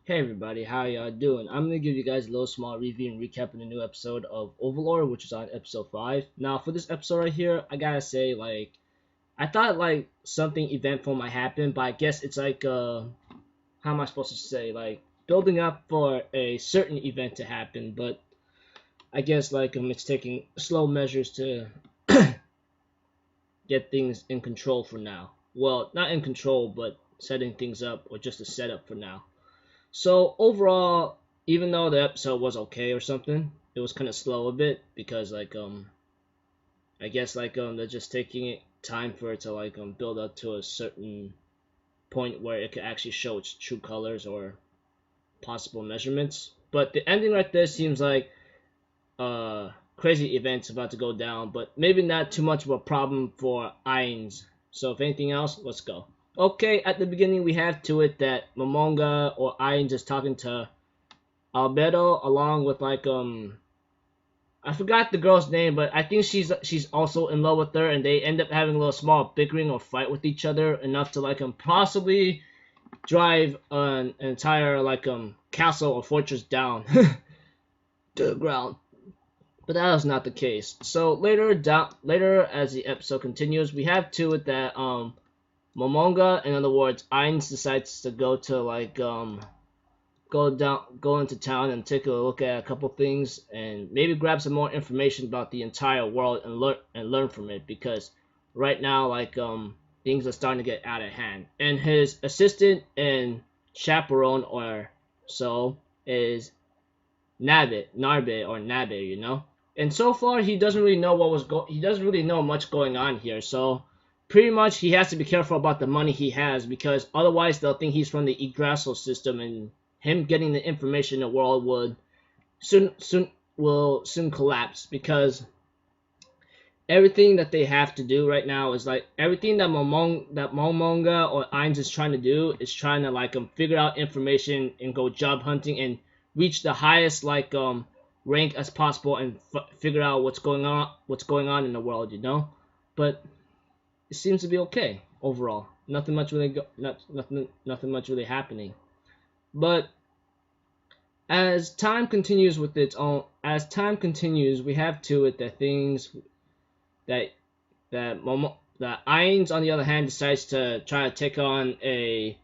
Hey everybody, how y'all doing? I'm gonna give you guys a little small review and recap of the new episode of Overlord, which is on episode 5. Now, for this episode right here, I gotta say, I thought something eventful might happen, but I guess it's how am I supposed to say, building up for a certain event to happen, but I guess it's taking slow measures to get things in control for now. Well, not in control, but setting things up or just a setup for now. So overall, even though the episode was okay or something, it was kind of slow a bit because I guess they're just taking it time for it to build up to a certain point where it could actually show its true colors or possible measurements. But the ending right there seems like crazy events about to go down, but maybe not too much of a problem for Ainz. So if anything else, let's go. Okay, at the beginning we have to it that Momonga or Ainz is talking to Albedo along with I forgot the girl's name, but I think she's also in love with her, and they end up having a little small bickering or fight with each other enough to possibly drive an entire castle or fortress down to the ground. But that was not the case. So later as the episode continues, we have to it that Momonga, in other words, Ainz decides to go to go into town and take a look at a couple things and maybe grab some more information about the entire world and learn from it, because right now things are starting to get out of hand. And his assistant and chaperone or so is Nabe, you know. And so far he doesn't really know he doesn't really know much going on here. So pretty much he has to be careful about the money he has, because otherwise they'll think he's from the Yggdrasil system, and him getting the information in the world would soon collapse, because everything that they have to do right now is everything that Momonga or Ainz is trying to do is trying to figure out information and go job hunting and reach the highest rank as possible and figure out what's going on in the world, you know. But it seems to be okay overall. Nothing much really happening. But as time continues, we have to it that things that Ainz on the other hand decides to try to take on a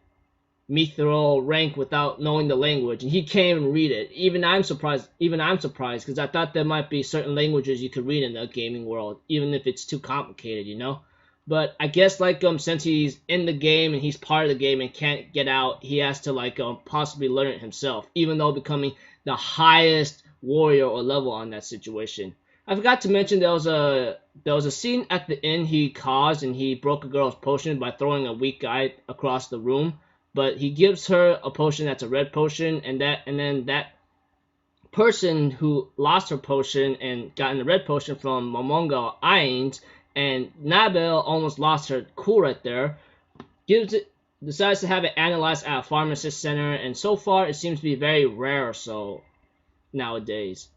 mithril rank without knowing the language, and he can't even read it. Even I'm surprised because I thought there might be certain languages you could read in the gaming world, even if it's too complicated, you know. But I guess since he's in the game and he's part of the game and can't get out, he has to possibly learn it himself, even though becoming the highest warrior or level on that situation. I forgot to mention there was a scene at the inn he caused, and he broke a girl's potion by throwing a weak guy across the room. But he gives her a potion that's a red potion, and then that person who lost her potion and gotten the red potion from Momonga or Ainz, and Nabel almost lost her cool right there, decides to have it analyzed at a pharmacist center, and so far it seems to be very rare or so nowadays.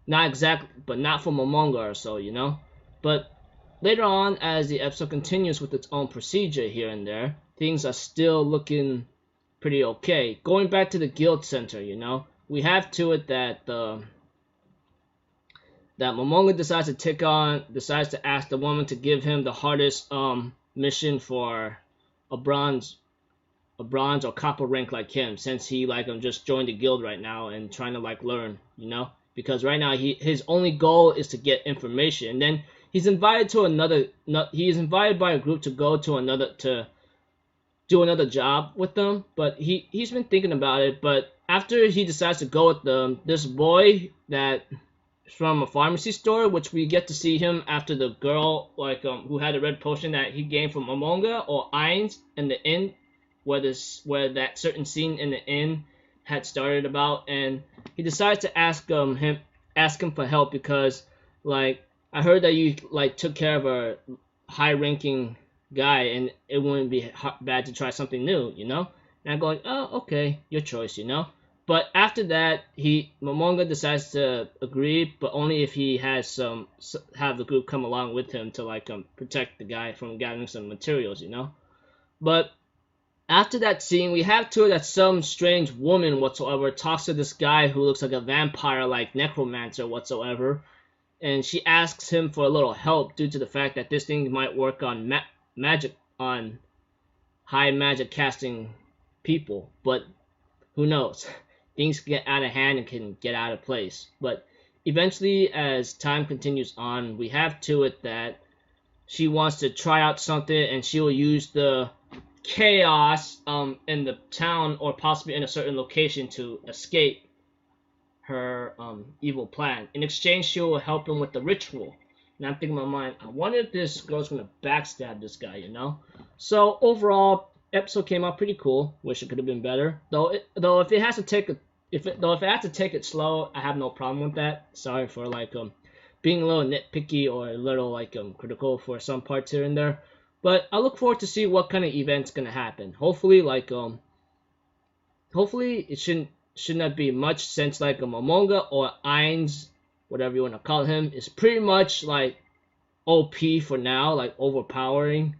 Not exactly, but not for Momonga or so, you know. But later on, as the episode continues with its own procedure here and there, things are still looking pretty okay. Going back to the guild center, you know, we have to it that that Momonga decides to ask the woman to give him the hardest mission for a bronze or copper rank like him, since he just joined the guild right now and trying to learn, you know, because right now his only goal is to get information. And then he's invited by a group to go to do another job with them, but he's been thinking about it. But after he decides to go with them, this boy that from a pharmacy store, which we get to see him after the girl who had a red potion that he gained from Momonga or Ainz in the inn, where that certain scene in the inn had started about, and he decides to ask him for help, because I heard that you took care of a high ranking guy, and it wouldn't be bad to try something new, you know. And I'm going, oh, okay, your choice, you know. But after that, Momonga decides to agree, but only if he has have the group come along with him to protect the guy from gathering some materials, you know. But after that scene, we have to that some strange woman whatsoever talks to this guy who looks like a vampire, like necromancer whatsoever, and she asks him for a little help due to the fact that this thing might work on magic, on high magic casting people, but who knows? Things get out of hand and can get out of place. But eventually, as time continues on, we have to it that she wants to try out something, and she will use the chaos in the town or possibly in a certain location to escape her evil plan. In exchange, she will help him with the ritual. And I'm thinking in my mind, I wonder if this girl's gonna backstab this guy, you know? So overall, episode came out pretty cool. Wish it could have been better. Though if it has to take it slow, I have no problem with that. Sorry for like being a little nitpicky or a little like critical for some parts here and there. But I look forward to see what kind of event's gonna happen. Hopefully like hopefully it shouldn't be much, since like Momonga or Ainz, whatever you want to call him, is pretty much like OP for now, like overpowering.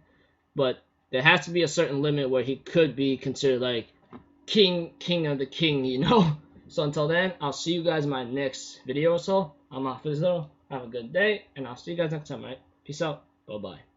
But there has to be a certain limit where he could be considered like king of the king, you know? So until then, I'll see you guys in my next video or so. I'm off though. Have a good day, and I'll see you guys next time, right? Peace out. Bye-bye.